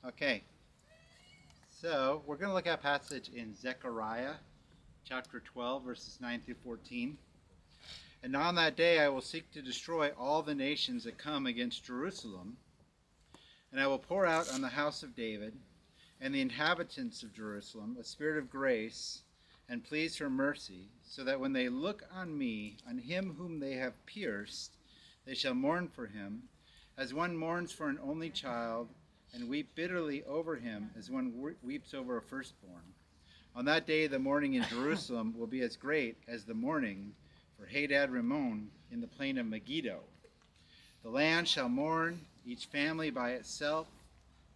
Okay, so we're going to look at a passage in Zechariah chapter 12, verses 9 through 14. And on that day I will seek to destroy all the nations that come against Jerusalem, and I will pour out on the house of David and the inhabitants of Jerusalem a spirit of grace and pleas for mercy, so that when they look on me, on him whom they have pierced, they shall mourn for him, as one mourns for an only child, and weep bitterly over him as one weeps over a firstborn. On that day the mourning in Jerusalem will be as great as the mourning for Hadad Rimmon in the plain of Megiddo. The land shall mourn, each family by itself,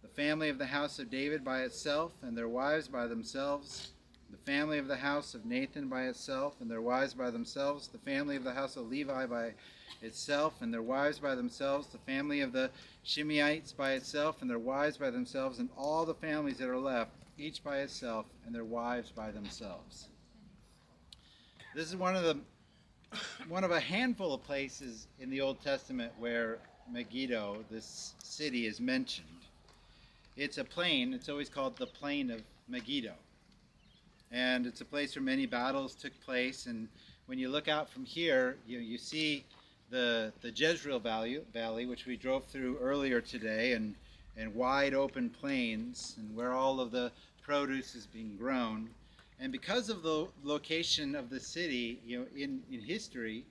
the family of the house of David by itself, and their wives by themselves, the family of the house of Nathan by itself, and their wives by themselves, the family of the house of Levi by itself, and their wives by themselves, the family of the Shimeites by itself, and their wives by themselves, and all the families that are left, each by itself, and their wives by themselves. This is one of a handful of places in the Old Testament where Megiddo, this city, is mentioned. It's a plain. It's always called the plain of Megiddo. And it's a place where many battles took place. And when you look out from here, you see the Jezreel Valley, which we drove through earlier today, and wide open plains, and where all of the produce is being grown. And because of the location of the city, in history,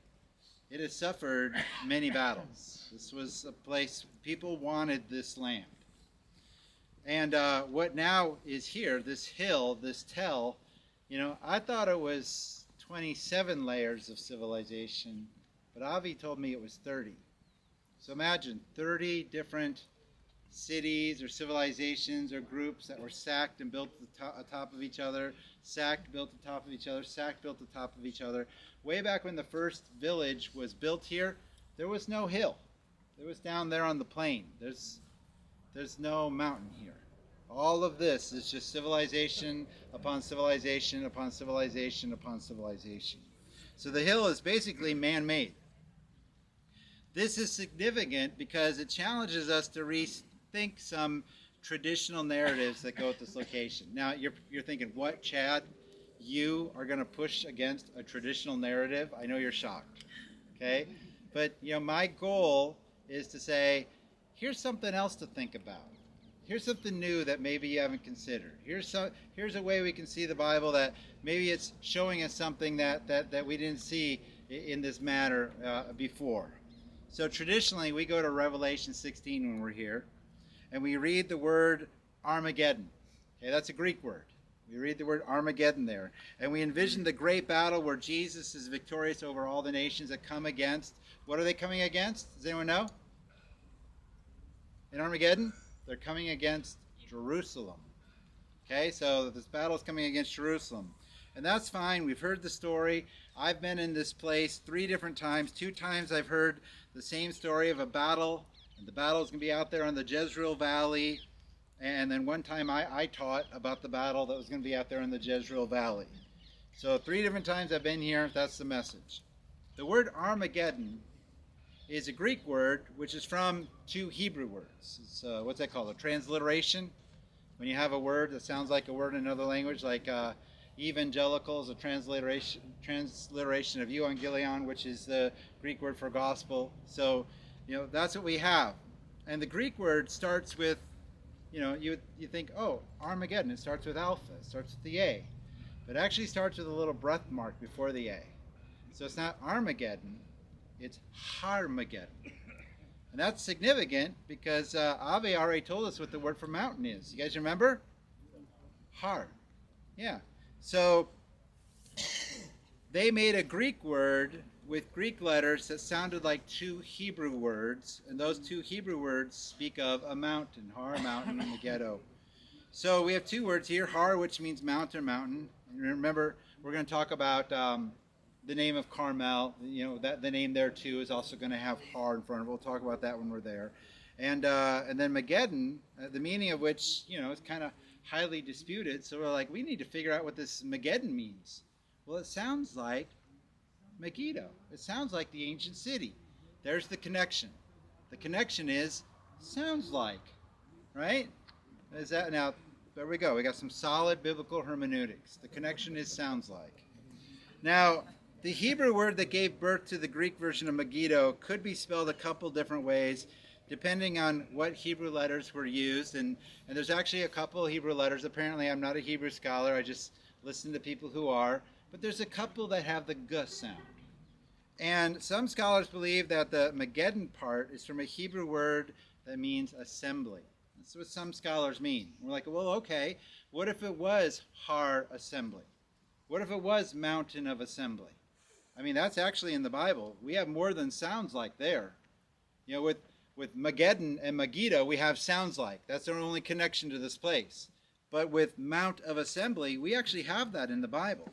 it has suffered many battles. This was a place people wanted this land. And what now is here, this hill, this tell, I thought it was 27 layers of civilization, but Avi told me it was 30. So imagine 30 different cities or civilizations or groups that were sacked and built atop of each other, sacked, built atop of each other, sacked, built atop of each other. Way back when the first village was built here, there was no hill. It was down there on the plain. There's no mountain here. All of this is just civilization upon civilization upon civilization upon civilization. So the hill is basically man-made. This is significant because it challenges us to rethink some traditional narratives that go with this location. Now, you're thinking, what, Chad? You are going to push against a traditional narrative? I know you're shocked, okay? But, my goal is to say, here's something else to think about. Here's something new that maybe you haven't considered. Here's a way we can see the Bible that maybe it's showing us something that we didn't see in this matter before. So traditionally, we go to Revelation 16 when we're here, and we read the word Armageddon. Okay, that's a Greek word. We read the word Armageddon there, and we envision the great battle where Jesus is victorious over all the nations that come against. What are they coming against? Does anyone know? In Armageddon? They're coming against Jerusalem. Okay, so this battle is coming against Jerusalem. And that's fine. We've heard the story. I've been in this place 3 different times. 2 times I've heard the same story of a battle. And the battle is going to be out there on the Jezreel Valley. And then one time I taught about the battle that was going to be out there in the Jezreel Valley. So 3 different times I've been here. That's the message. The word Armageddon is a Greek word which is from 2 Hebrew words. It's, what's that called? A transliteration? When you have a word that sounds like a word in another language, like evangelical is a transliteration of euangelion, which is the Greek word for gospel. So, that's what we have. And the Greek word starts with, you think, oh, Armageddon, it starts with alpha, it starts with the A. But it actually starts with a little breath mark before the A. So it's not Armageddon, it's Harmageddon. And that's significant because Avi already told us what the word for mountain is. You guys remember? Har. Yeah. So they made a Greek word with Greek letters that sounded like 2 Hebrew words. And those 2 Hebrew words speak of a mountain, Har, mountain, and Megiddo. So we have 2 words here, Har, which means mountain. And remember, we're going to talk about the name of Carmel, that the name there too is also going to have Har in front of it. We'll talk about that when we're there. And then Megiddo, the meaning of which, is kind of highly disputed. So we're like, we need to figure out what this Megiddo means. Well, it sounds like Megiddo. It sounds like the ancient city. There's the connection. The connection is, sounds like, right? Is that now? There we go. We got some solid biblical hermeneutics. The connection is sounds like. Now, the Hebrew word that gave birth to the Greek version of Megiddo could be spelled a couple different ways, depending on what Hebrew letters were used. And there's actually a couple Hebrew letters. Apparently, I'm not a Hebrew scholar. I just listen to people who are. But there's a couple that have the G sound. And some scholars believe that the Megiddo part is from a Hebrew word that means assembly. That's what some scholars mean. We're like, well, okay, what if it was Har assembly? What if it was mountain of assembly? I mean, that's actually in the Bible. We have more than sounds like there. You know, with Megiddo and Megiddo, we have sounds like. That's our only connection to this place. But with Mount of Assembly, we actually have that in the Bible.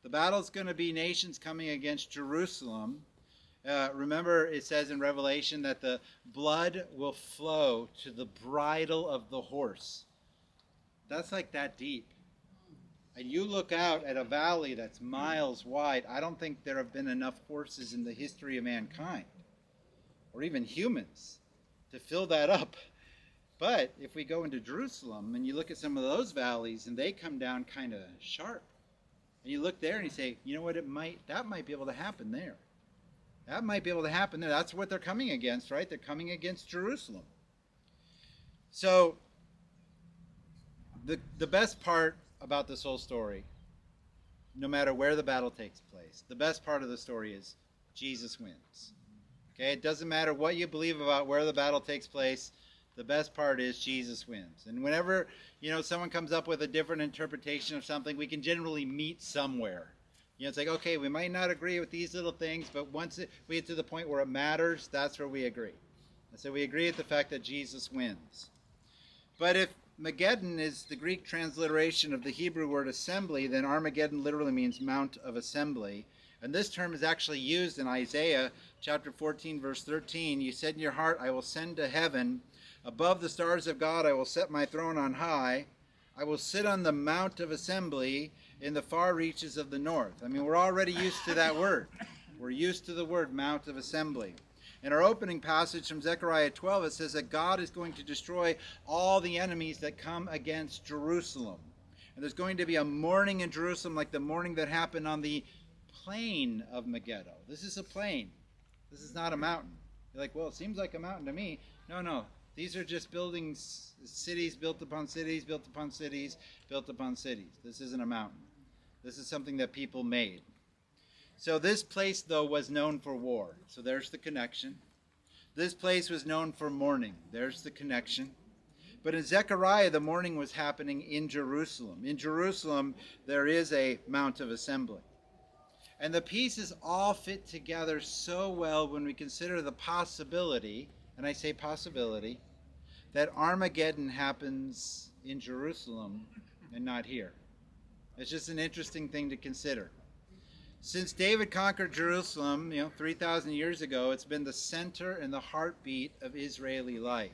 The battle's going to be nations coming against Jerusalem. Remember, it says in Revelation that the blood will flow to the bridle of the horse. That's like that deep. And you look out at a valley that's miles wide. I don't think there have been enough horses in the history of mankind, or even humans, to fill that up. But if we go into Jerusalem and you look at some of those valleys and they come down kind of sharp, and you look there and you say, you know what, that might be able to happen there. That might be able to happen there. That's what they're coming against, right? They're coming against Jerusalem. So the best part about this whole story, no matter where the battle takes place, the best part of the story is Jesus wins. Okay, it doesn't matter what you believe about where the battle takes place. The best part is Jesus wins. And whenever, someone comes up with a different interpretation of something, we can generally meet somewhere. It's like, okay, we might not agree with these little things, but once we get to the point where it matters, that's where we agree. And so we agree at the fact that Jesus wins. But if Megiddo is the Greek transliteration of the Hebrew word assembly, then Armageddon literally means Mount of Assembly. And this term is actually used in Isaiah chapter 14, verse 13. You said in your heart, I will send to heaven. Above the stars of God, I will set my throne on high. I will sit on the Mount of Assembly in the far reaches of the north. I mean, we're already used to that word. We're used to the word Mount of Assembly. In our opening passage from Zechariah 12, it says that God is going to destroy all the enemies that come against Jerusalem. And there's going to be a mourning in Jerusalem like the mourning that happened on the plain of Megiddo. This is a plain. This is not a mountain. You're like, well, it seems like a mountain to me. No. These are just buildings, cities built upon cities, built upon cities, built upon cities. This isn't a mountain. This is something that people made. So this place, though, was known for war. So there's the connection. This place was known for mourning. There's the connection. But in Zechariah, the mourning was happening in Jerusalem. In Jerusalem, there is a Mount of Assembly. And the pieces all fit together so well when we consider the possibility, and I say possibility, that Armageddon happens in Jerusalem and not here. It's just an interesting thing to consider. Since David conquered Jerusalem, 3,000 years ago, it's been the center and the heartbeat of Israeli life.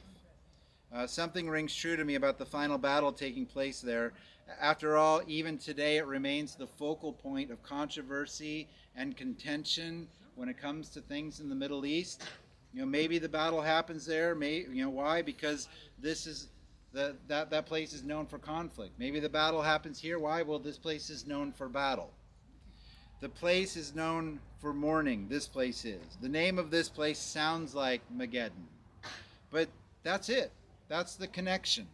Something rings true to me about the final battle taking place there. After all, even today it remains the focal point of controversy and contention when it comes to things in the Middle East. Maybe the battle happens there. Why? Because this is that place is known for conflict. Maybe the battle happens here. Why? Well, this place is known for battle. The place is known for mourning. This place is. The name of this place sounds like Megiddo. But that's it. That's the connection.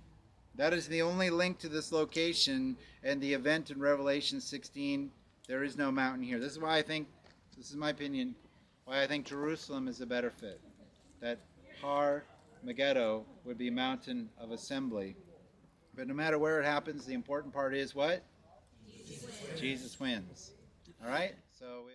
That is the only link to this location and the event in Revelation 16. There is no mountain here. This is why I think, this is my opinion, why I think Jerusalem is a better fit. That Har Megiddo would be Mountain of Assembly. But no matter where it happens, the important part is what? Jesus wins. All right? So